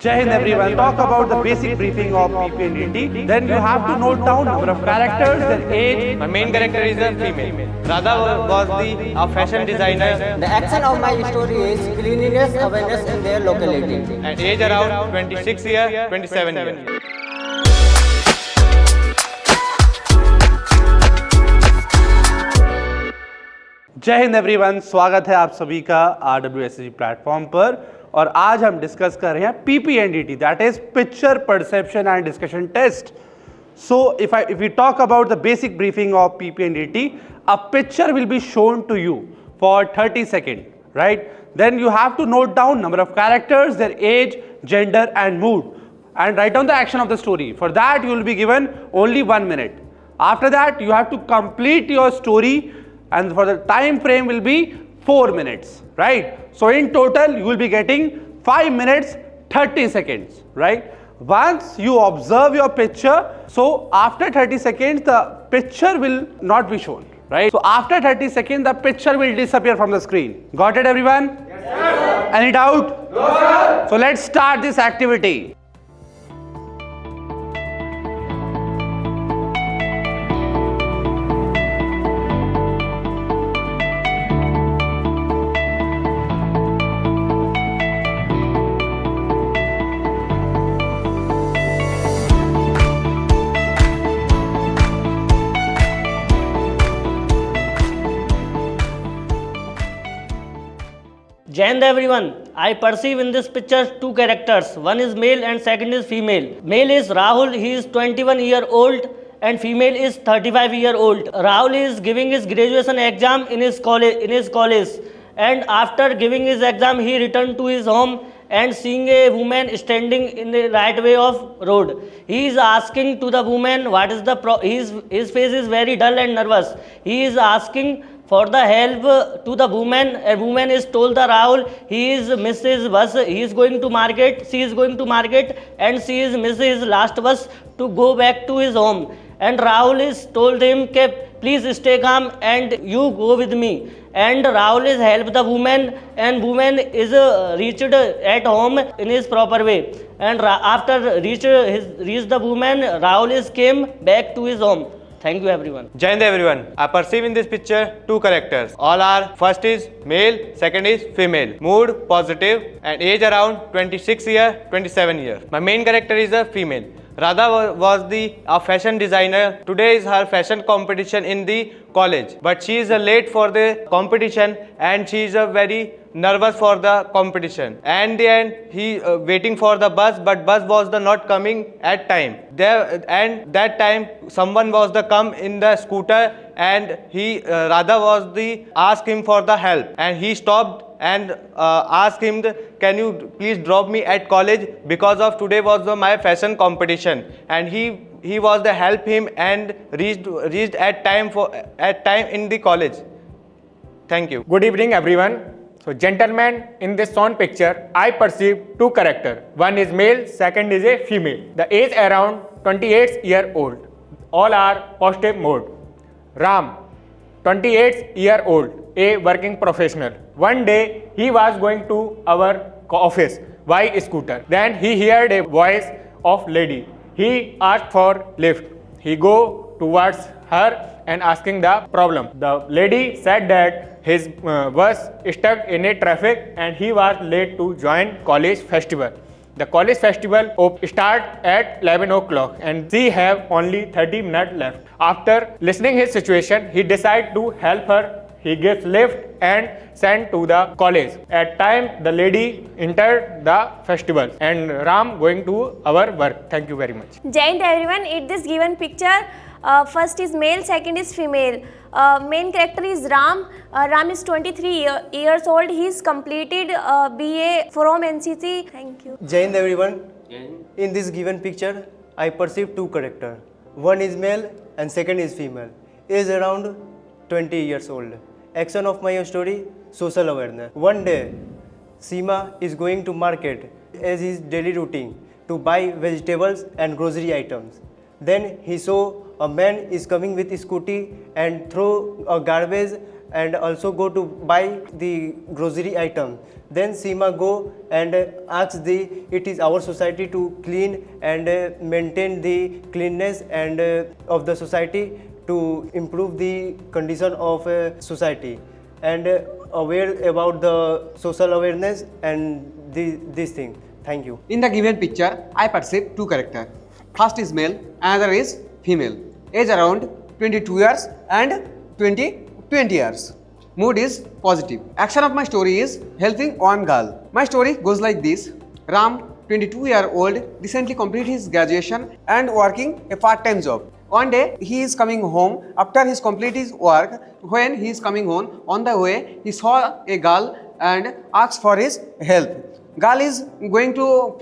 Jai Hind everyone. Talk about the basic briefing of PP&DT. Then you have to note down number of characters, their age. My main character is a female. Radha was a fashion designer. The action of my story is cleanliness awareness in their locality. And age around 26 year, 27 year. जय Hind everyone, स्वागत है आप सभी का RWSG platform पर। और आज हम डिस्कस कर रहे हैं PPNDT, that is picture perception and discussion test. So if we talk about the basic briefing of PPNDT, a picture will be shown to you for 30 second, right? Then you have to note down number of characters, their age, gender and mood, and write down the action of the story. For that you will be given only 1 minute. After that you have to complete your story, and for the time frame will be 4 minutes, right? So in total you will be getting 5 minutes 30 seconds, right? Once you observe your picture, so after 30 seconds the picture will not be shown, right? So after 30 seconds the picture will disappear from the screen. Got it everyone? Yes, sir. Any doubt? No, sir. So let's start this activity. Jai Hind everyone. I perceive in this picture two characters. One is male and second is female. Male is Rahul. He is 21-year-old and female is 35-year-old. Rahul is giving his graduation exam in his college. And after giving his exam, he returned to his home and seeing a woman standing in the right way of road. He is asking to the woman what is the his face is very dull and nervous. He is asking for the help to the woman. A woman is told the Rahul he is missed his bus. He is going to market. She is going to market and she is missed his last bus to go back to his home. And Rahul is told him ke please stay calm and you go with me. And Rahul is helped the woman, and woman is reached at home in his proper way. And after reached the woman, Rahul is came back to his home. Thank you everyone. Jai Hind everyone. I perceive in this picture two characters. All are, first is male, second is female. Mood positive and age around 26 year, 27 year. My main character is a female. Radha was a fashion designer. Today is her fashion competition in the college, but she is late for the competition and she is very nervous for the competition. And then he waiting for the bus, but bus was not coming at time. And that time someone was come in the scooter, and Radha was asked him for the help, and he stopped and asked him, can you please drop me at college because of today was my fashion competition. And he was the help him and reached at time in the college. Thank you. Good evening everyone. So gentlemen, in this shown picture I perceive two characters. One is male, second is a female. The age around 28-year-old. All are positive mode. Ram, 28-year-old, a working professional. One day he was going to our office by scooter. Then he heard a voice of lady. He asked for lift. He go towards her and asking the problem. The lady said that his bus stuck in a traffic and he was late to join college festival. The college festival start at 11 o'clock and she have only 30 minutes left. After listening his situation, he decide to help her. He gives lift and sent to the college. At time, the lady entered the festival and Ram going to our work. Thank you very much. Jai Hind everyone. In this given picture, first is male, second is female. Main character is Ram. Ram is 23 years old. He is completed BA from NCC. Thank you. Jai Hind everyone. In this given picture, I perceive two characters. One is male and second is female. Age around 20 years old. Action of my story, social awareness. One day, Seema is going to market as his daily routine to buy vegetables and grocery items. Then he saw a man is coming with a scooty and throw a garbage and also go to buy the grocery item. Then Seema go and ask it is our society to clean and maintain the cleanness and of the society to improve the condition of society, and aware about the social awareness and this thing. Thank you. In the given picture, I perceive two characters. First is male, another is female. Age around 22 years and 20 years. Mood is positive. Action of my story is helping one girl. My story goes like this. Ram, 22-year-old, recently completed his graduation and working a part-time job. One day, he is coming home after he's completed his work. When he is coming home, on the way, he saw a girl and asked for his help. Girl is going to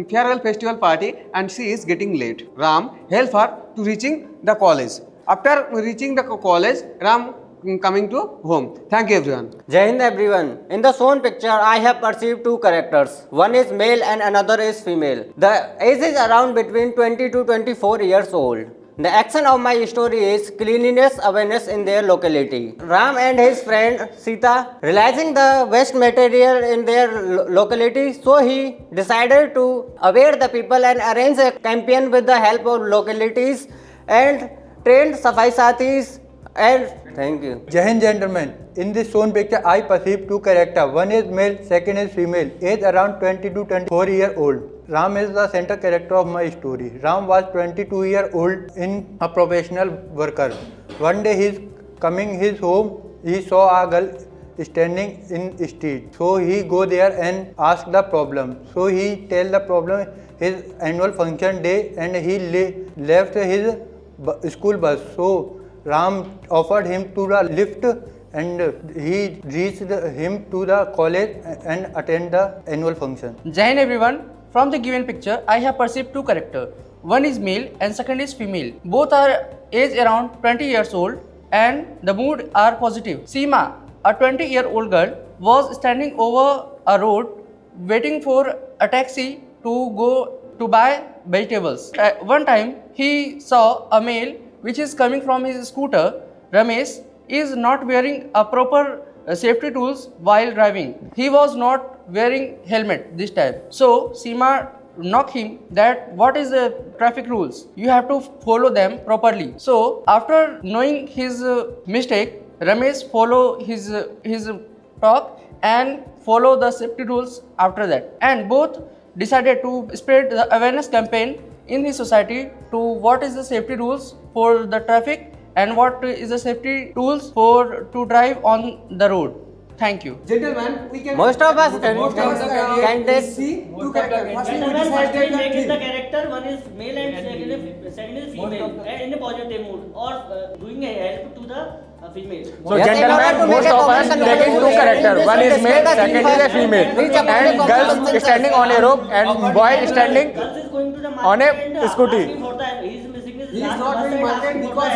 farewell festival party and she is getting late. Ram helped her to reaching the college. After reaching the college, Ram coming to home. Thank you everyone. Jai Hind everyone. In the shown picture, I have perceived two characters. One is male and another is female. The age is around between 20 to 24 years old. The action of my story is cleanliness awareness in their locality. Ram and his friend Sita, realizing the waste material in their locality, so he decided to aware the people and arrange a campaign with the help of localities and trained Safai Sathis. And thank you. Jai Hind gentlemen, in this shown picture I perceive two characters. One is male, second is female, age around 20 to 24 year old. Ram is the center character of my story. Ram was 22-year-old in a professional worker. One day he is coming his home, he saw a girl standing in street. So he go there and ask the problem. So he tell the problem his annual function day and he left his school bus. So Ram offered him to the lift and he reached him to the college and attend the annual function. Jai Hind everyone. From the given picture, I have perceived two characters. One is male and second is female. Both are age around 20 years old and the mood are positive. Seema, a 20-year-old girl, was standing over a road waiting for a taxi to go to buy vegetables. One time, he saw a male which is coming from his scooter. Ramesh is not wearing a proper safety tools while driving. He was not wearing helmet this time. So Seema knocked him that what is the traffic rules? You have to follow them properly. So after knowing his mistake, Ramesh follow his talk and follow the safety rules after that. And both decided to spread the awareness campaign in his society to what is the safety rules for the traffic and what is the safety tools to drive on the road. Thank you. Gentlemen, we can... Most of us can take... see two characters. Gentlemen, first we make it the character, one is male and second is female, and in a positive mood, or doing a help to the female. So gentlemen, most of us taking two characters. One is male, second is a female. And girls standing on a rope and boy standing on a scooty. He is not doing market because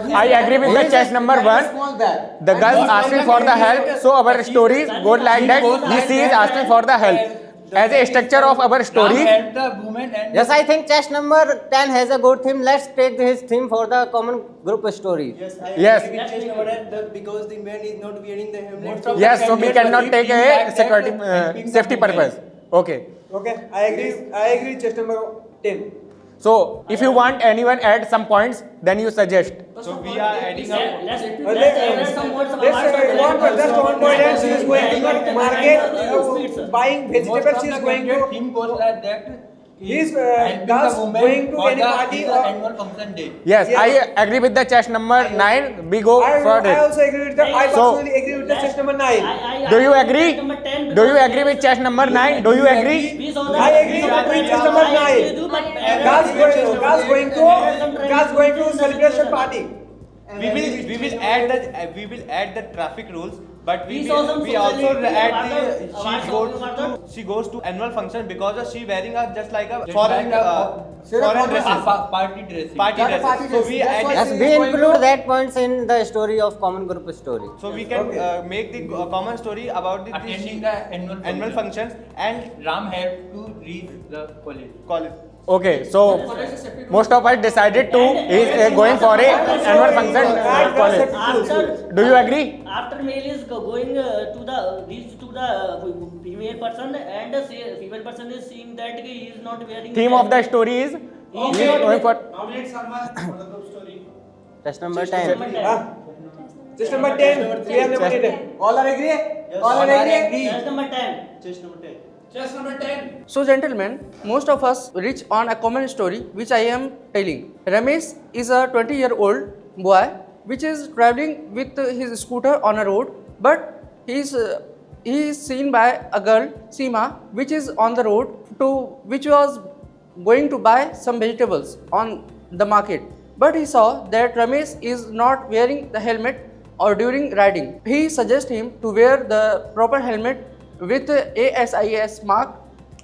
he I agree with the chess number 1. The girl asking for the help, so our story goes like that. He is asking for the help. As a structure of our story. Yes, I think chess number 10 has a good theme. Let's take his theme for the common group story. Yes, I Yes. agree with chess number 10 because the man is not wearing the helmet. Yes, so we cannot take a security safety purpose. Okay. Okay, I agree chess number 10. So if you want anyone add some points, then you suggest. So we are adding up. Let's add some words about One point, she is going to the market, buying vegetables, she is going to... Theme goes like that. These girls going to any party or... annual function day. Yes, I agree with the chess number 9. We go for I it. also agree with the... I So- personally agree with the chess number 9. Do you agree? Do you agree with chess number 9? Do you agree? I agree with chess number 9. Girls going to celebration party. We will add the traffic rules, but we saw some also socially add the she goes to annual function because she wearing just like a foreign dresses. Party dress. Party dresses. So we add Yes, we include that points in the story of common group story. so we can make the common story about Attending the annual annual functions and Ram had to reach the college. college. Okay, so most of us decided to is going for a annual function at college. After, Do you agree? after male is going to the reach to the female person, and the female person is seeing that he is not wearing. Theme of the story is He is he is not going for Nominate someone for the group story. Test number 10. Just number 10. We have nominated. All are agree? All are agree? That's number 10. Chess number 10. So, gentlemen, most of us reach on a common story which I am telling. Ramesh is a 20-year-old boy which is traveling with his scooter on a road, but he is seen by a girl, Seema, which is on the road which was going to buy some vegetables on the market. But he saw that Ramesh is not wearing the helmet or during riding. He suggests him to wear the proper helmet with ASIS mark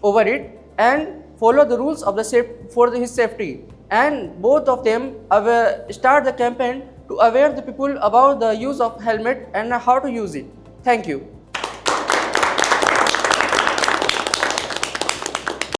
over it and follow the rules of the for his safety. And both of them start the campaign to aware the people about the use of helmet and how to use it. Thank you.